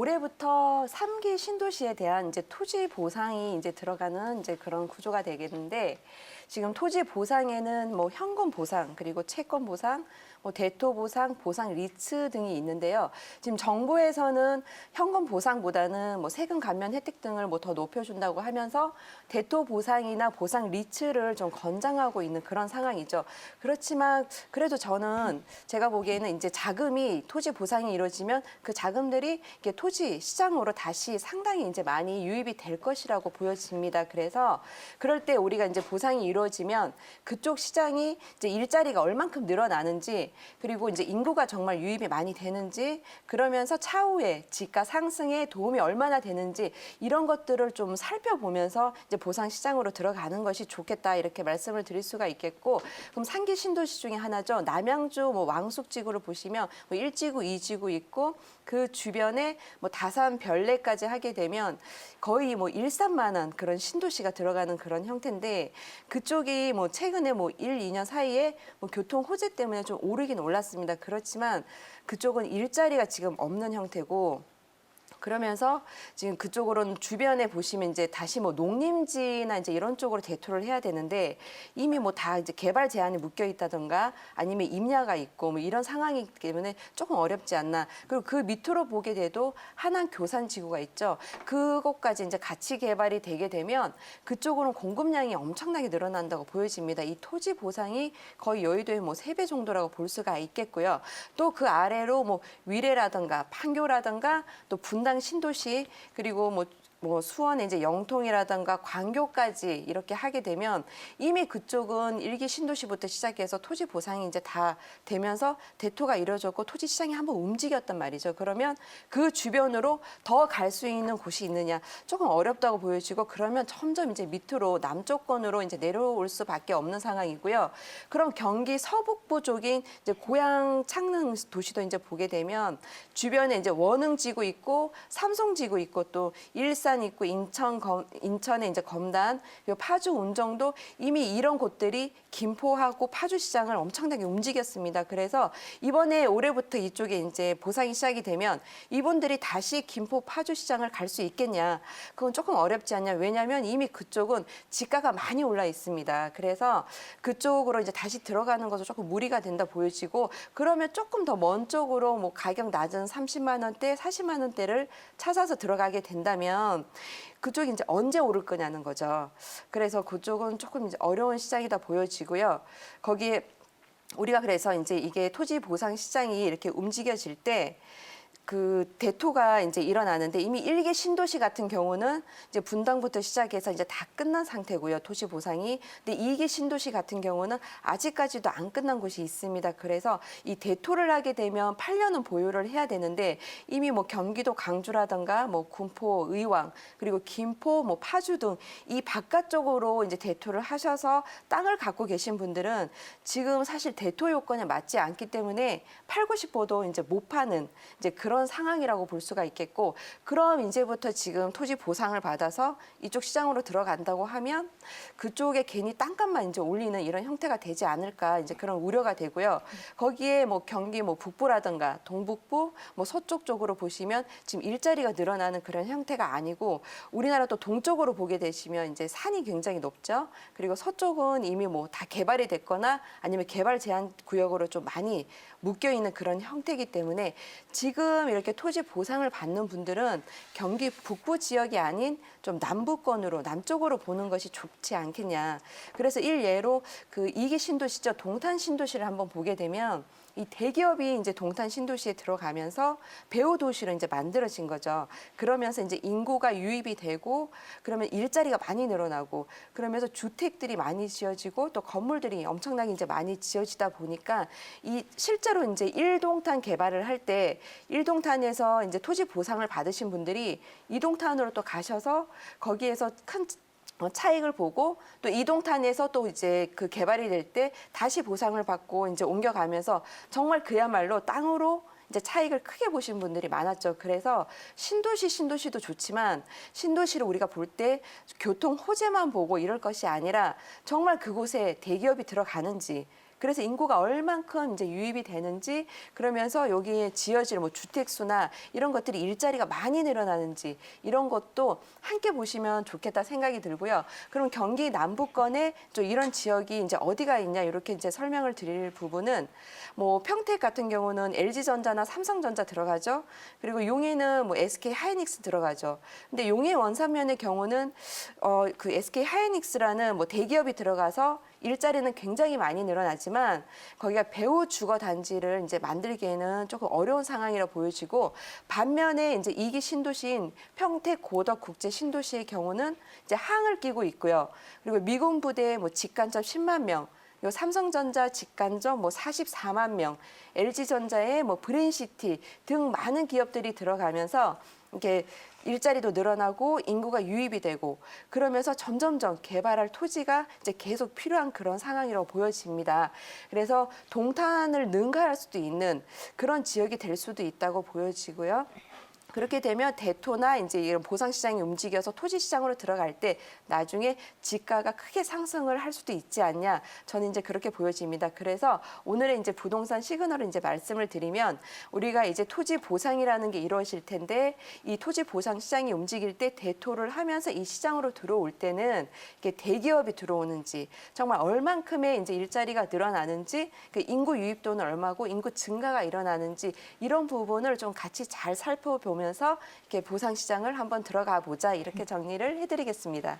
올해부터 3기 신도시에 대한 이제 토지 보상이 이제 들어가는 이제 그런 구조가 되겠는데 지금 토지 보상에는 뭐 현금 보상 그리고 채권 보상, 뭐 대토 보상, 보상 리츠 등이 있는데요. 지금 정부에서는 현금 보상보다는 뭐 세금 감면 혜택 등을 뭐 더 높여준다고 하면서 대토 보상이나 보상 리츠를 좀 권장하고 있는 그런 상황이죠. 그렇지만 그래도 저는 제가 보기에는 이제 자금이 토지 보상이 이루어지면 그 자금들이 이게 토지 시장으로 다시 상당히 이제 많이 유입이 될 것이라고 보여집니다. 그래서 그럴 때 우리가 이제 보상이 이루어지면 그쪽 시장이 이제 일자리가 얼만큼 늘어나는지 그리고 이제 인구가 정말 유입이 많이 되는지 그러면서 차후에 집가 상승에 도움이 얼마나 되는지 이런 것들을 좀 살펴보면서 이제 보상 시장으로 들어가는 것이 좋겠다 이렇게 말씀을 드릴 수가 있겠고 그럼 3기 신도시 중에 하나죠. 남양주 뭐 왕숙지구를 보시면 뭐 1지구, 2지구 있고 그 주변에 뭐 다산 별내까지 하게 되면 거의 뭐 일산만한 그런 신도시가 들어가는 그런 형태인데 그쪽이 뭐 최근에 뭐 1, 2년 사이에 뭐 교통 호재 때문에 좀 오르긴 올랐습니다. 그렇지만 그쪽은 일자리가 지금 없는 형태고 그러면서 지금 그쪽으로는 주변에 보시면 이제 다시 뭐 농림지나 이제 이런 쪽으로 대토를 해야 되는데 이미 뭐 다 이제 개발 제한이 묶여 있다던가 아니면 임야가 있고 뭐 이런 상황이기 때문에 조금 어렵지 않나. 그리고 그 밑으로 보게 돼도 하남 교산지구가 있죠. 그것까지 이제 같이 개발이 되게 되면 그쪽으로는 공급량이 엄청나게 늘어난다고 보여집니다. 이 토지 보상이 거의 여의도의 뭐 3배 정도라고 볼 수가 있겠고요. 또 그 아래로 뭐 위례라던가 판교라던가 또 분당 신도시 그리고 뭐 수원의 이제 영통이라든가 광교까지 이렇게 하게 되면 이미 그쪽은 1기 신도시부터 시작해서 토지 보상이 이제 다 되면서 대토가 이루어졌고 토지 시장이 한번 움직였단 말이죠. 그러면 그 주변으로 더 갈 수 있는 곳이 있느냐 조금 어렵다고 보여지고 그러면 점점 이제 밑으로 남쪽권으로 이제 내려올 수밖에 없는 상황이고요. 그럼 경기 서북부 쪽인 이제 고양 창릉 도시도 이제 보게 되면 주변에 이제 원흥지구 있고 삼성지구 있고 또 일산 있고 인천의 이제 검단, 그리고 파주 운정도 이미 이런 곳들이 김포하고 파주 시장을 엄청나게 움직였습니다. 그래서 이번에 올해부터 이쪽에 이제 보상이 시작이 되면 이분들이 다시 김포 파주 시장을 갈 수 있겠냐? 그건 조금 어렵지 않냐? 왜냐하면 이미 그쪽은 지가가 많이 올라 있습니다. 그래서 그쪽으로 이제 다시 들어가는 것도 조금 무리가 된다 보여지고 그러면 조금 더 먼 쪽으로 뭐 가격 낮은 30만 원대, 40만 원대를 찾아서 들어가게 된다면 그쪽이 이제 언제 오를 거냐는 거죠. 그래서 그쪽은 조금 이제 어려운 시장이다 보여지고요. 거기에 우리가 그래서 이제 이게 토지 보상 시장이 이렇게 움직여질 때 그 대토가 이제 일어나는데 이미 1기 신도시 같은 경우는 이제 분당부터 시작해서 이제 다 끝난 상태고요. 토지 보상이. 근데 2기 신도시 같은 경우는 아직까지도 안 끝난 곳이 있습니다. 그래서 이 대토를 하게 되면 8년은 보유를 해야 되는데 이미 뭐 경기도 강주라든가 뭐 군포 의왕 그리고 김포 뭐 파주 등 이 바깥쪽으로 이제 대토를 하셔서 땅을 갖고 계신 분들은 지금 사실 대토 요건에 맞지 않기 때문에 팔고 싶어도 이제 못 파는 이제 그런 상황이라고 볼 수가 있겠고 그럼 이제부터 지금 토지 보상을 받아서 이쪽 시장으로 들어간다고 하면 그쪽에 괜히 땅값만 이제 올리는 이런 형태가 되지 않을까 이제 그런 우려가 되고요. 거기에 뭐 경기 뭐 북부라든가 동북부 뭐 서쪽 쪽으로 보시면 지금 일자리가 늘어나는 그런 형태가 아니고 우리나라 또 동쪽으로 보게 되시면 이제 산이 굉장히 높죠. 그리고 서쪽은 이미 뭐 다 개발이 됐거나 아니면 개발 제한 구역으로 좀 많이 묶여 있는 그런 형태이기 때문에 지금 이렇게 토지 보상을 받는 분들은 경기 북부 지역이 아닌 좀 남부권으로 남쪽으로 보는 것이 좋지 않겠냐. 그래서 일예로 그 2기 신도시죠. 동탄 신도시를 한번 보게 되면 이 대기업이 이제 동탄 신도시에 들어가면서 배후 도시로 이제 만들어진 거죠. 그러면서 이제 인구가 유입이 되고 그러면 일자리가 많이 늘어나고 그러면서 주택들이 많이 지어지고 또 건물들이 엄청나게 이제 많이 지어지다 보니까 이 실제로 이제 1동탄 개발을 할 때 1동탄에서 이제 토지 보상을 받으신 분들이 2동탄으로 또 가셔서 거기에서 큰 차익을 보고 또 이동탄에서 또 이제 그 개발이 될 때 다시 보상을 받고 이제 옮겨가면서 정말 그야말로 땅으로 이제 차익을 크게 보신 분들이 많았죠. 그래서 신도시도 좋지만 신도시를 우리가 볼 때 교통 호재만 보고 이럴 것이 아니라 정말 그곳에 대기업이 들어가는지 그래서 인구가 얼만큼 이제 유입이 되는지 그러면서 여기에 지어질 뭐 주택수나 이런 것들이 일자리가 많이 늘어나는지 이런 것도 함께 보시면 좋겠다 생각이 들고요. 그럼 경기 남부권에 좀 이런 지역이 이제 어디가 있냐 이렇게 이제 설명을 드릴 부분은 뭐 평택 같은 경우는 LG전자나 삼성전자 들어가죠. 그리고 용인은 뭐 SK 하이닉스 들어가죠. 근데 용인 원산면의 경우는 그 SK 하이닉스라는 뭐 대기업이 들어가서 일자리는 굉장히 많이 늘어나지만 거기가 배후 주거 단지를 이제 만들기에는 조금 어려운 상황이라 보여지고 반면에 이제 2기 신도시인 평택 고덕 국제 신도시의 경우는 이제 항을 끼고 있고요. 그리고 미군 부대 뭐 직간접 10만 명, 요 삼성전자 직간접 뭐 44만 명, LG전자의 뭐 브레인시티 등 많은 기업들이 들어가면서 이렇게 일자리도 늘어나고 인구가 유입이 되고 그러면서 점점점 개발할 토지가 이제 계속 필요한 그런 상황이라고 보여집니다. 그래서 동탄을 능가할 수도 있는 그런 지역이 될 수도 있다고 보여지고요. 그렇게 되면 대토나 이제 이런 보상 시장이 움직여서 토지 시장으로 들어갈 때 나중에 지가가 크게 상승을 할 수도 있지 않냐. 저는 이제 그렇게 보여집니다. 그래서 오늘의 이제 부동산 시그널을 이제 말씀을 드리면 우리가 이제 토지 보상이라는 게 이루어질 텐데 이 토지 보상 시장이 움직일 때 대토를 하면서 이 시장으로 들어올 때는 이게 대기업이 들어오는지 정말 얼만큼의 이제 일자리가 늘어나는지 그 인구 유입도는 얼마고 인구 증가가 일어나는지 이런 부분을 좀 같이 잘 살펴보면. 면서 이렇게 보상 시장을 한번 들어가 보자 이렇게 정리를 해드리겠습니다.